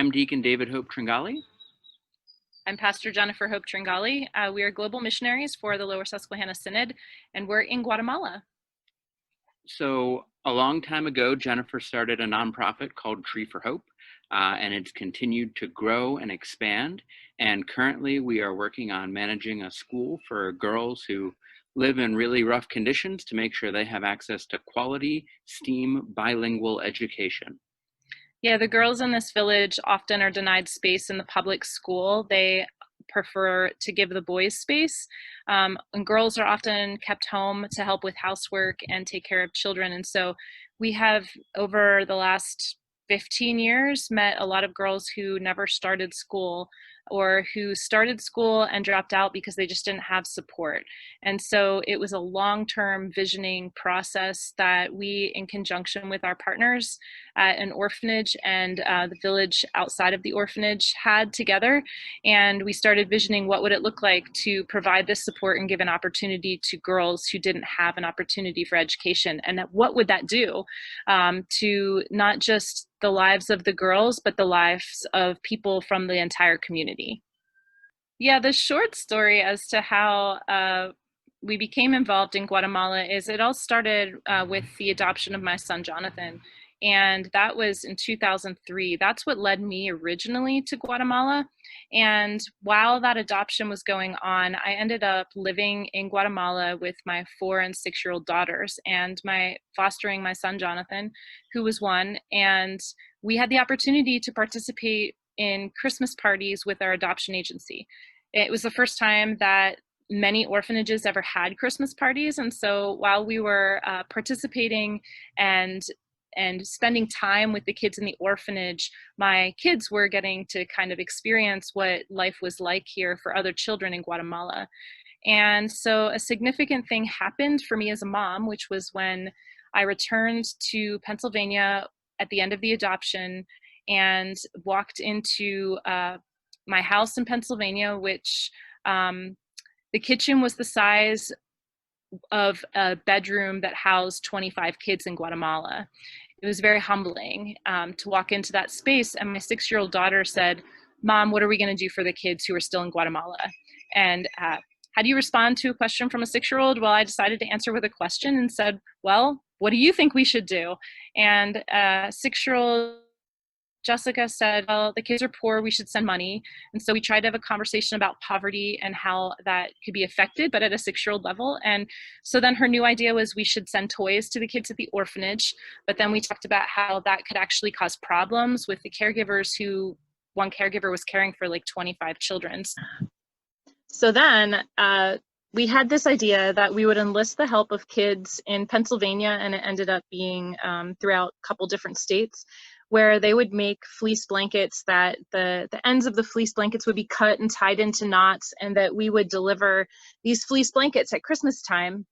I'm Deacon David Hope-Tringalli. I'm Pastor Jennifer Hope-Tringalli. We are global missionaries for the Lower Susquehanna Synod, and we're in Guatemala. So a long time ago, Jennifer started a nonprofit called Tree for Hope, and it's continued to grow and expand. And currently we are working on managing a school for girls who live in really rough conditions to make sure they have access to quality STEAM bilingual education. Yeah, the girls in this village often are denied space in the public school. They prefer to give the boys space. And girls are often kept home to help with housework and take care of children. And so we have, over the last 15 years, met a lot of girls who never started school, or who started school and dropped out because they just didn't have support. And so it was a long-term visioning process that we, in conjunction with our partners at an orphanage and the village outside of the orphanage, had together. And we started visioning what would it look like to provide this support and give an opportunity to girls who didn't have an opportunity for education. And what would that do to not just the lives of the girls, but the lives of people from the entire community. Yeah, the short story as to how we became involved in Guatemala is it all started with the adoption of my son, Jonathan. And that was in 2003. That's what led me originally to Guatemala. And while that adoption was going on, I ended up living in Guatemala with my 4- and 6-year-old daughters and fostering my son, Jonathan, who was 1. And we had the opportunity to participate in Christmas parties with our adoption agency. It was the first time that many orphanages ever had Christmas parties. And so while we were participating and spending time with the kids in the orphanage, my kids were getting to kind of experience what life was like here for other children in Guatemala. And so a significant thing happened for me as a mom, which was when I returned to Pennsylvania at the end of the adoption and walked into my house in Pennsylvania, which the kitchen was the size of a bedroom that housed 25 kids in Guatemala. It was very humbling to walk into that space. And my 6-year-old daughter said, "Mom, what are we going to do for the kids who are still in Guatemala?" And how do you respond to a question from a 6-year-old? Well, I decided to answer with a question and said, "Well, what do you think we should do?" And 6-year-old Jessica said, "Well, the kids are poor, we should send money." And so we tried to have a conversation about poverty and how that could be affected, but at a 6-year-old level. And so then her new idea was we should send toys to the kids at the orphanage. But then we talked about how that could actually cause problems with the caregivers one caregiver was caring for like 25 children. So then we had this idea that we would enlist the help of kids in Pennsylvania, and it ended up being throughout a couple different states, where they would make fleece blankets that the ends of the fleece blankets would be cut and tied into knots, and that we would deliver these fleece blankets at Christmas time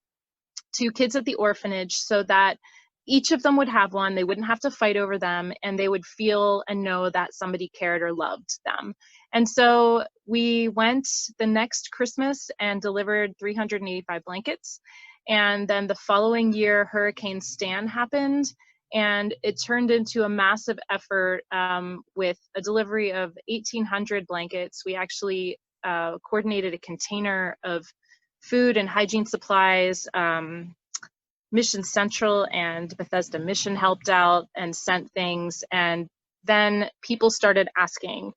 to kids at the orphanage so that each of them would have one, they wouldn't have to fight over them, and they would feel and know that somebody cared or loved them. And so we went the next Christmas and delivered 385 blankets. And then the following year, Hurricane Stan happened, and it turned into a massive effort with a delivery of 1,800 blankets. We actually coordinated a container of food and hygiene supplies. Mission Central and Bethesda Mission helped out and sent things. And then people started asking,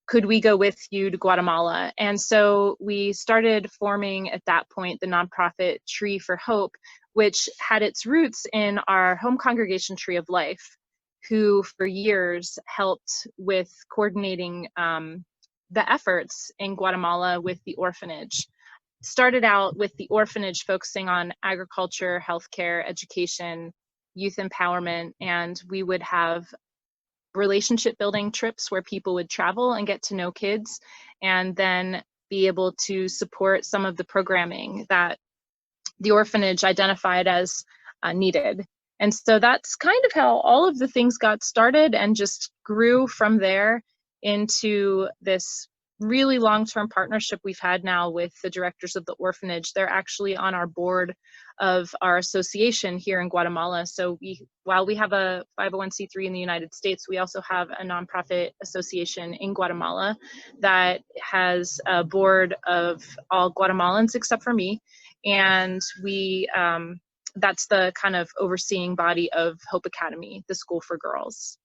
could we go with you to Guatemala? And so we started forming at that point the nonprofit Tree for Hope, which had its roots in our home congregation Tree of Life, who for years helped with coordinating the efforts in Guatemala with the orphanage. Started out with the orphanage focusing on agriculture, healthcare, education, youth empowerment, and we would have relationship building trips where people would travel and get to know kids, and then be able to support some of the programming that the orphanage identified as needed. And so that's kind of how all of the things got started, and just grew from there into this really long-term partnership we've had now with the directors of the orphanage. They're actually on our board of our association here in Guatemala. So while we have a 501c3 in the United States, we also have a nonprofit association in Guatemala that has a board of all Guatemalans except for me. And that's the kind of overseeing body of Hope Academy, the school for girls.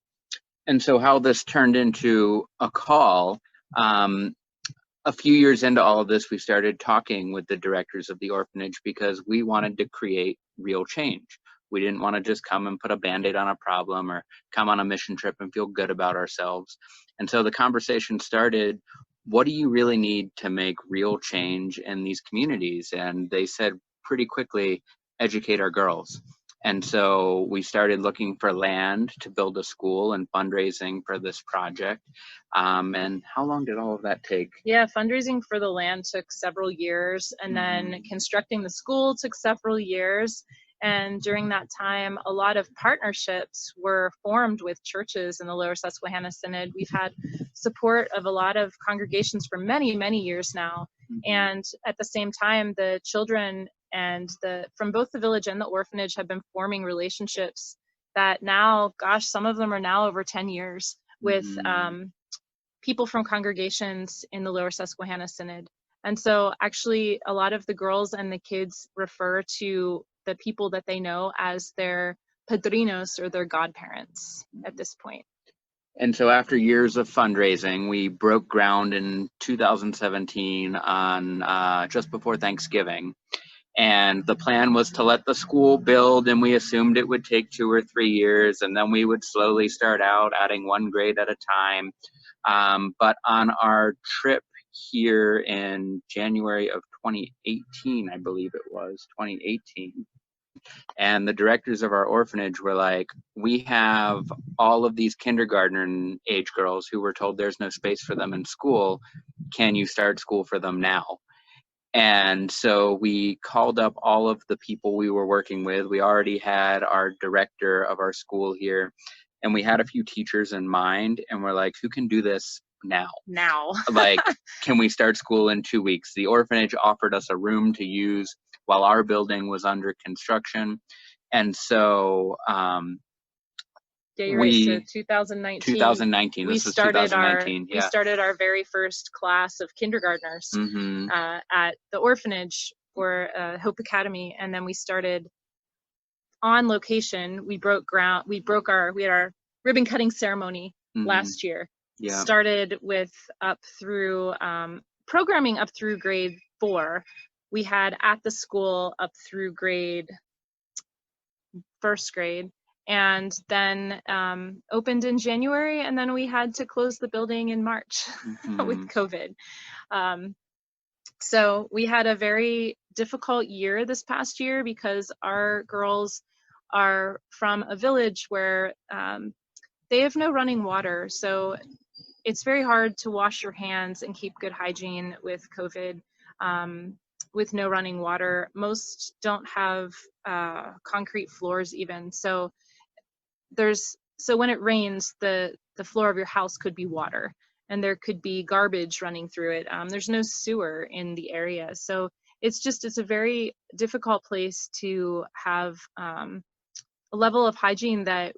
And so how this turned into a call, a few years into all of this, we started talking with the directors of the orphanage because we wanted to create real change. We didn't want to just come and put a Band-Aid on a problem or come on a mission trip and feel good about ourselves. And so the conversation started, what do you really need to make real change in these communities? And they said pretty quickly, educate our girls. And so we started looking for land to build a school and fundraising for this project. And how long did all of that take? Yeah, fundraising for the land took several years, and then constructing the school took several years. And during that time, a lot of partnerships were formed with churches in the Lower Susquehanna Synod. We've had support of a lot of congregations for many, many years now. And at the same time, the children and from both the village and the orphanage have been forming relationships that now, gosh, some of them are now over 10 years with people from congregations in the Lower Susquehanna Synod. And so actually a lot of the girls and the kids refer to the people that they know as their padrinos, or their godparents at this point. And so after years of fundraising, we broke ground in 2017 on just before Thanksgiving. And the plan was to let the school build, and we assumed it would take 2 or 3 years, and then we would slowly start out adding 1 grade at a time. But on our trip here in January of 2018, I believe it was 2018, and the directors of our orphanage were like, we have all of these kindergarten age girls who were told there's no space for them in school. Can you start school for them now? And so we called up all of the people we were working with. We already had our director of our school here, and we had a few teachers in mind, and we're like, who can do this now? Like, can we start school in 2 weeks? The orphanage offered us a room to use while our building was under construction. And so yeah, you're right. So 2019, this was 2019. We started our very first class of kindergartners at the orphanage for Hope Academy, and then we started on location. We had our ribbon cutting ceremony last year. Started with up through programming up through grade 4. We had at the school up through first grade, and then opened in January, and then we had to close the building in March with COVID. So we had a very difficult year this past year because our girls are from a village where they have no running water. So it's very hard to wash your hands and keep good hygiene with COVID. With no running water. Most don't have concrete floors even. So when it rains, the floor of your house could be water, and there could be garbage running through it. There's no sewer in the area. So it's a very difficult place to have a level of hygiene that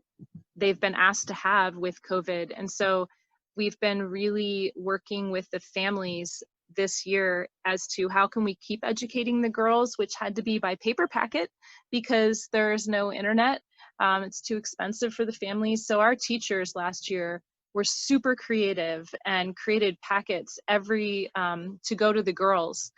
they've been asked to have with COVID. And so we've been really working with the families this year as to how can we keep educating the girls, which had to be by paper packet because there's no internet. It's too expensive for the families. So our teachers last year were super creative and created packets to go to the girls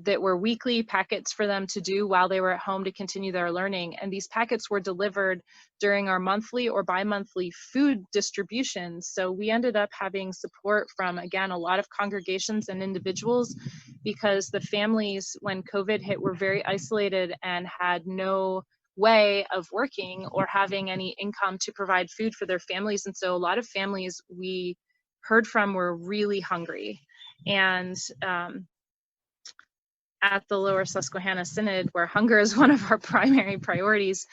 that were weekly packets for them to do while they were at home to continue their learning. And these packets were delivered during our monthly or bi-monthly food distributions. So we ended up having support from, again, a lot of congregations and individuals because the families, when COVID hit, were very isolated and had no way of working or having any income to provide food for their families. And so a lot of families we heard from were really hungry. And at the Lower Susquehanna Synod, where hunger is one of our primary priorities,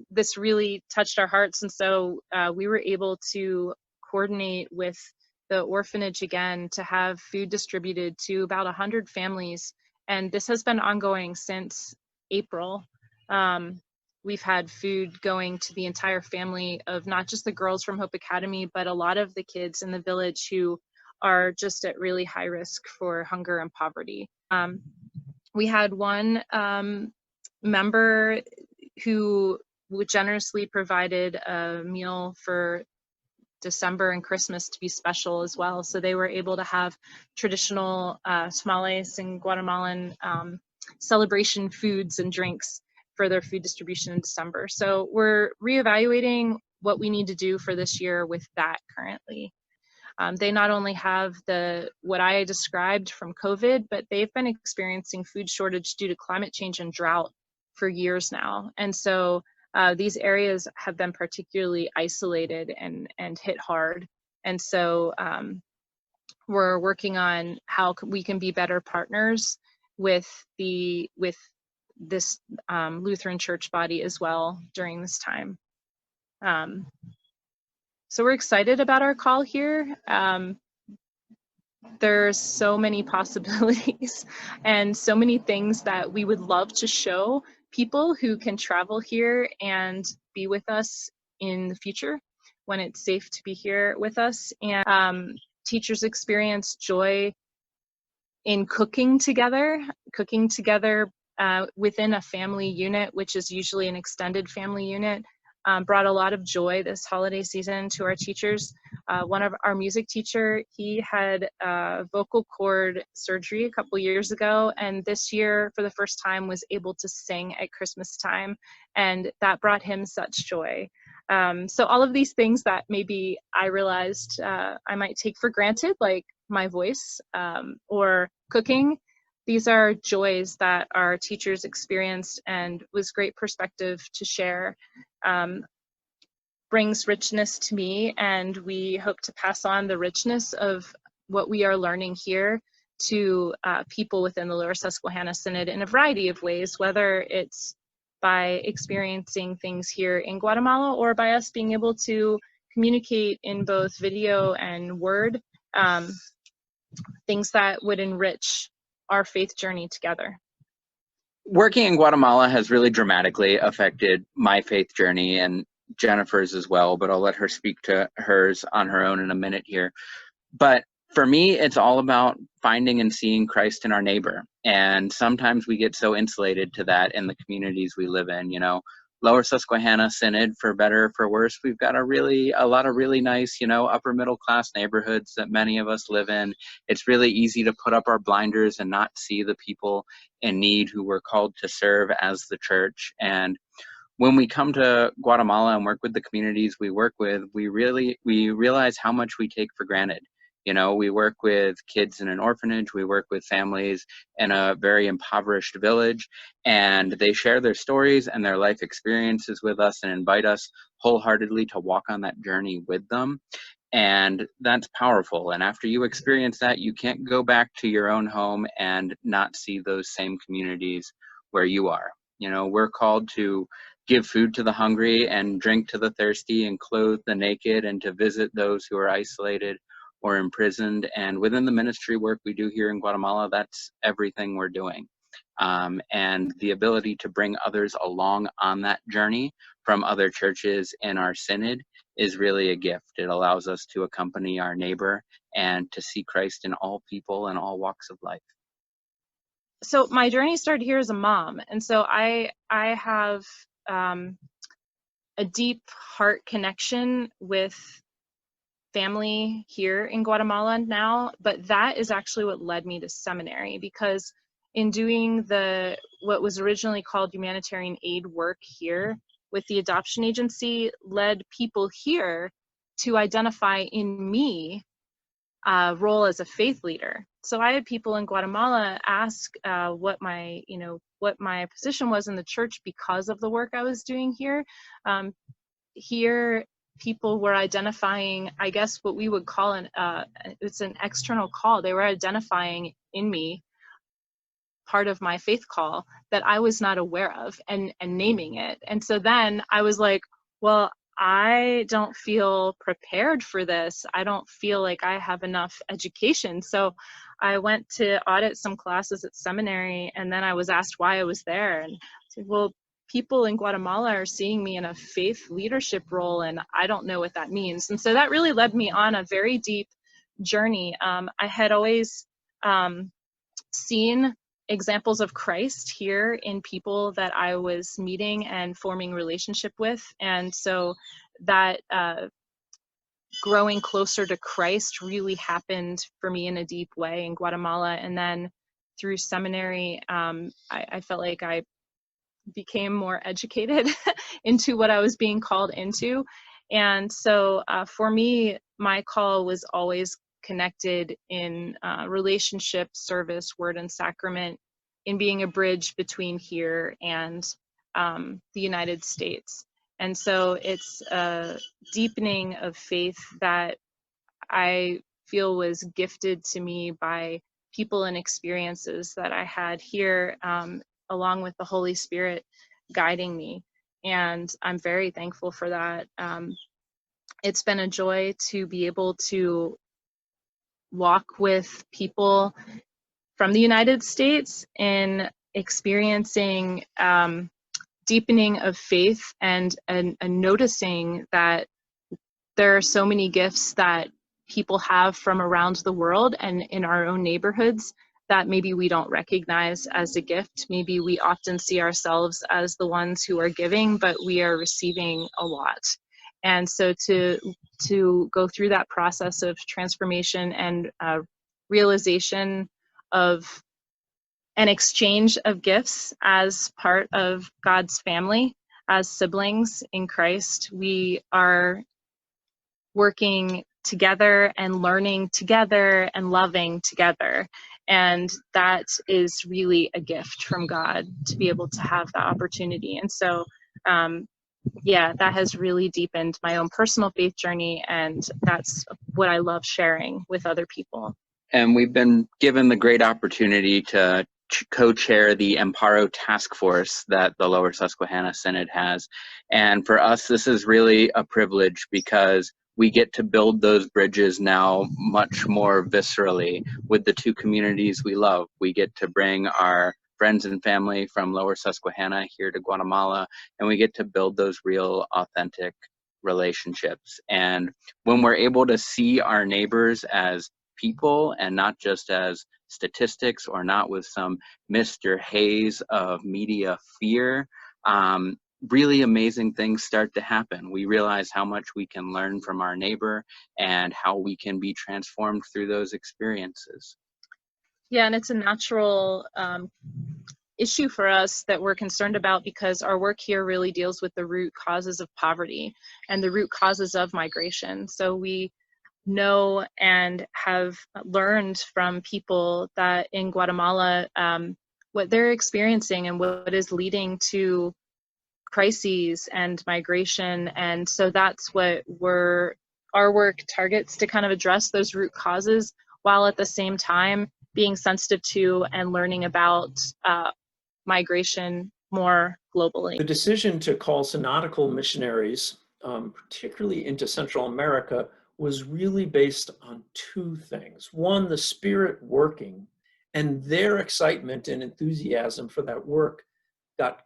this really touched our hearts. And so we were able to coordinate with the orphanage again to have food distributed to about 100 families. And this has been ongoing since April. We've had food going to the entire family of not just the girls from Hope Academy, but a lot of the kids in the village who are just at really high risk for hunger and poverty. We had one member who generously provided a meal for December and Christmas to be special as well. So they were able to have traditional tamales and Guatemalan celebration foods and drinks for their food distribution in December. So we're reevaluating what we need to do for this year with that currently. They not only have what I described from COVID, but they've been experiencing food shortage due to climate change and drought for years now. And so these areas have been particularly isolated and hit hard. And so we're working on how we can be better partners with this Lutheran church body as well during this time. So we're excited about our call here. There's so many possibilities and so many things that we would love to show people who can travel here and be with us in the future when it's safe to be here with us. And teachers experience joy in cooking together within a family unit, which is usually an extended family unit. Brought a lot of joy this holiday season to our teachers. One of our music teacher, he had vocal cord surgery a couple years ago, and this year for the first time was able to sing at Christmas time, and that brought him such joy. So all of these things that maybe I realized I might take for granted, like my voice or cooking, these are joys that our teachers experienced and was great perspective to share. Brings richness to me, and we hope to pass on the richness of what we are learning here to people within the Lower Susquehanna Synod in a variety of ways, whether it's by experiencing things here in Guatemala or by us being able to communicate in both video and word, things that would enrich our faith journey together. Working in Guatemala has really dramatically affected my faith journey and Jennifer's as well, but I'll let her speak to hers on her own in a minute here. But for me, it's all about finding and seeing Christ in our neighbor. And sometimes we get so insulated to that in the communities we live in. You know, Lower Susquehanna Synod, for better or for worse, we've got a lot of really nice, upper middle class neighborhoods that many of us live in. It's really easy to put up our blinders and not see the people in need who we're called to serve as the church. And when we come to Guatemala and work with the communities we work with, we realize how much we take for granted. We work with kids in an orphanage, we work with families in a very impoverished village, and they share their stories and their life experiences with us and invite us wholeheartedly to walk on that journey with them. And that's powerful. And after you experience that, you can't go back to your own home and not see those same communities where you are. We're called to give food to the hungry and drink to the thirsty and clothe the naked and to visit those who are isolated or imprisoned. And within the ministry work we do here in Guatemala, that's everything we're doing. And the ability to bring others along on that journey from other churches in our synod is really a gift. It allows us to accompany our neighbor and to see Christ in all people and all walks of life. So my journey started here as a mom, and so I have a deep heart connection with family here in Guatemala now, but that is actually what led me to seminary, because in doing what was originally called humanitarian aid work here with the adoption agency led people here to identify in me a role as a faith leader. So I had people in Guatemala ask what my position was in the church because of the work I was doing here. Here, people were identifying, I guess, what we would call it's an external call. They were identifying in me part of my faith call that I was not aware of and naming it. And so then I was like, well, I don't feel prepared for this. I don't feel like I have enough education. So I went to audit some classes at seminary, and then I was asked why I was there. And I said, well, people in Guatemala are seeing me in a faith leadership role, and I don't know what that means. And so that really led me on a very deep journey. I had always seen examples of Christ here in people that I was meeting and forming relationship with. And so that growing closer to Christ really happened for me in a deep way in Guatemala. And then through seminary, I felt like I became more educated into what I was being called into. And so for me, my call was always connected in relationship, service, word, and sacrament, in being a bridge between here and the United States. And so it's a deepening of faith that I feel was gifted to me by people and experiences that I had here, along with the Holy Spirit guiding me. And I'm very thankful for that. It's been a joy to be able to walk with people from the United States in experiencing deepening of faith and noticing that there are so many gifts that people have from around the world and in our own neighborhoods that maybe we don't recognize as a gift. Maybe we often see ourselves as the ones who are giving, but we are receiving a lot. And so to go through that process of transformation and realization of an exchange of gifts as part of God's family, as siblings in Christ, we are working together and learning together and loving together. And that is really a gift from God to be able to have that opportunity. And so, yeah, that has really deepened my own personal faith journey. And that's what I love sharing with other people. And we've been given the great opportunity to co-chair the AMMPARO task force that the Lower Susquehanna Synod has. And for us, this is really a privilege because we get to build those bridges now much more viscerally with the two communities we love. We get to bring our friends and family from Lower Susquehanna here to Guatemala, and we get to build those real, authentic relationships. And when we're able to see our neighbors as people and not just as statistics or not with some Mr. Haze of media fear, really amazing things start to happen. We realize how much we can learn from our neighbor and how we can be transformed through those experiences. Yeah, and it's a natural issue for us that we're concerned about because our work here really deals with the root causes of poverty and the root causes of migration. So we know and have learned from people that in Guatemala, what they're experiencing and what is leading to crises and migration. And so that's what our work targets, to kind of address those root causes while at the same time being sensitive to and learning about migration more globally. The decision to call synodical missionaries, particularly into Central America, was really based on two things. One, the Spirit working, and their excitement and enthusiasm for that work got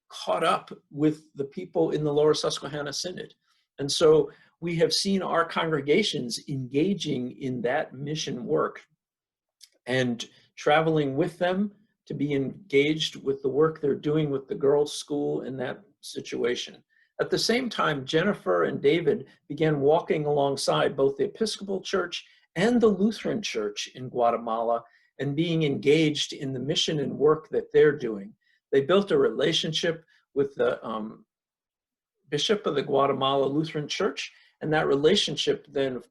caught up with the people in the Lower Susquehanna Synod. And so we have seen our congregations engaging in that mission work and traveling with them to be engaged with the work they're doing with the girls' school in that situation. At the same time, Jennifer and David began walking alongside both the Episcopal Church and the Lutheran Church in Guatemala and being engaged in the mission and work that they're doing. They built a relationship with the Bishop of the Guatemala Lutheran Church, and that relationship then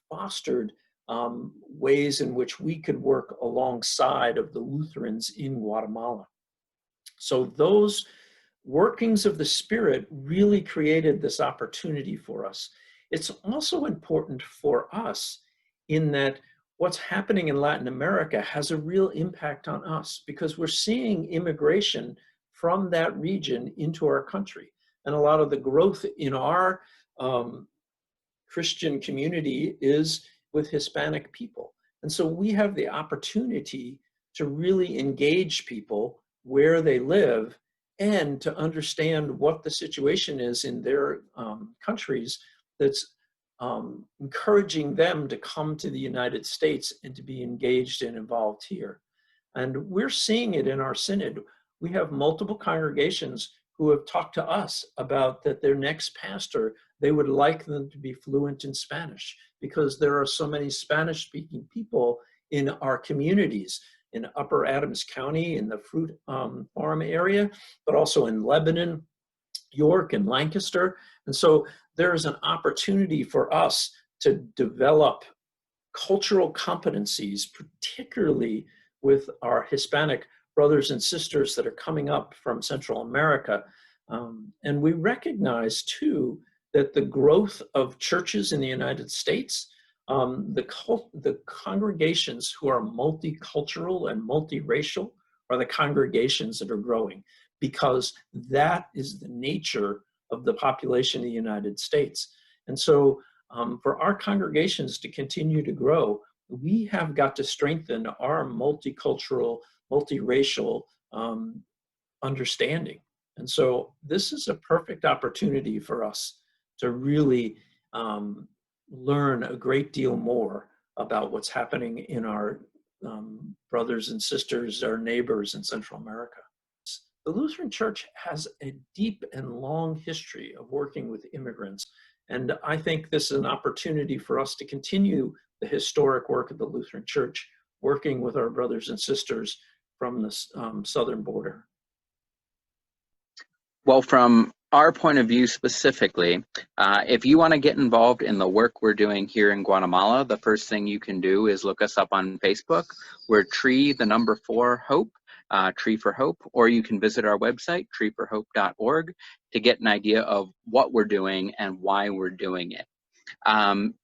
fostered ways in which we could work alongside of the Lutherans in Guatemala. So those workings of the Spirit really created this opportunity for us. It's also important for us in that what's happening in Latin America has a real impact on us because we're seeing immigration from that region into our country. And a lot of the growth in our Christian community is with Hispanic people. And so we have the opportunity to really engage people where they live and to understand what the situation is in their countries that's encouraging them to come to the United States and to be engaged and involved here. And we're seeing it in our synod. We have multiple congregations who have talked to us about that their next pastor, they would like them to be fluent in Spanish because there are so many Spanish-speaking people in our communities in Upper Adams County, in the fruit farm area, but also in Lebanon, York, and Lancaster. And so there's an opportunity for us to develop cultural competencies, particularly with our Hispanic brothers and sisters that are coming up from Central America. And we recognize too that the growth of churches in the United States, the congregations who are multicultural and multiracial are the congregations that are growing, because that is the nature of the population of the United States. And so for our congregations to continue to grow, we have got to strengthen our multicultural, multiracial understanding. And so this is a perfect opportunity for us to really learn a great deal more about what's happening in our brothers and sisters, our neighbors in Central America. The Lutheran Church has a deep and long history of working with immigrants. And I think this is an opportunity for us to continue the historic work of the Lutheran Church, working with our brothers and sisters from the southern border. Well, from our point of view specifically, if you want to get involved in the work we're doing here in Guatemala, the first thing you can do is look us up on Facebook. We're Tree4Hope, Tree for Hope, or you can visit our website, treeforhope.org, to get an idea of what we're doing and why we're doing it.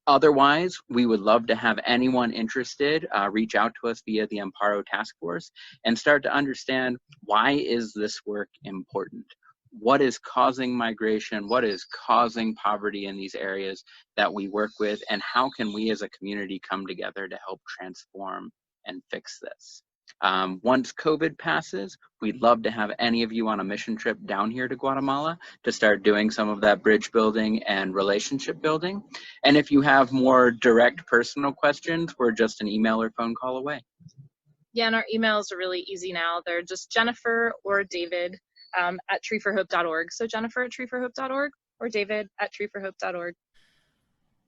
Otherwise, we would love to have anyone interested reach out to us via the AMMPARO task force and start to understand, why is this work important? What is causing migration? What is causing poverty in these areas that we work with? And how can we as a community come together to help transform and fix this? Once COVID passes, we'd love to have any of you on a mission trip down here to Guatemala to start doing some of that bridge building and relationship building. And if you have more direct personal questions, we're just an email or phone call away. Yeah, and our emails are really easy now. They're just Jennifer or David at treeforhope.org. So Jennifer at treeforhope.org or David at treeforhope.org.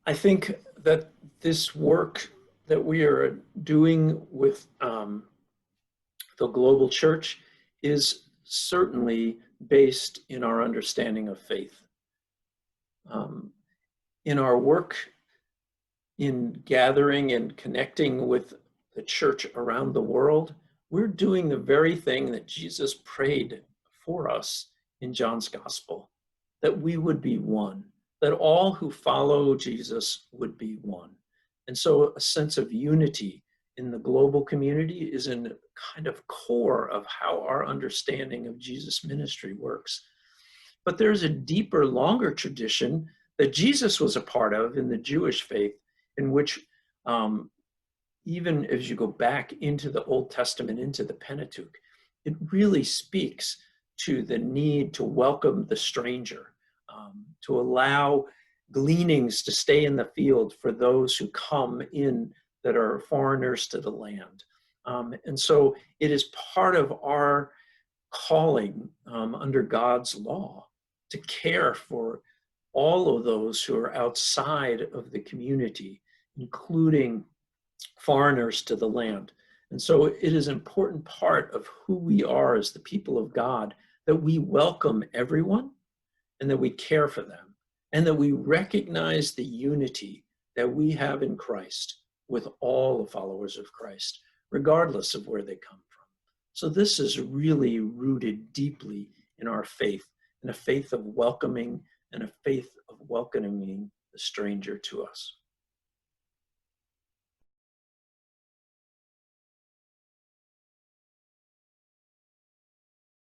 I think that this work that we are doing with the global church is certainly based in our understanding of faith. In our work in gathering and connecting with the church around the world, we're doing the very thing that Jesus prayed for us in John's gospel, that we would be one, that all who follow Jesus would be one. And so a sense of unity in the global community is in the kind of core of how our understanding of Jesus' ministry works. But there's a deeper, longer tradition that Jesus was a part of in the Jewish faith, in which even as you go back into the Old Testament, into the Pentateuch, it really speaks to the need to welcome the stranger, to allow gleanings to stay in the field for those who come in that are foreigners to the land. And so it is part of our calling under God's law to care for all of those who are outside of the community, including foreigners to the land. And so it is an important part of who we are as the people of God, that we welcome everyone and that we care for them, and that we recognize the unity that we have in Christ with all the followers of Christ, regardless of where they come from. So this is really rooted deeply in our faith, in a faith of welcoming and a faith of welcoming the stranger to us.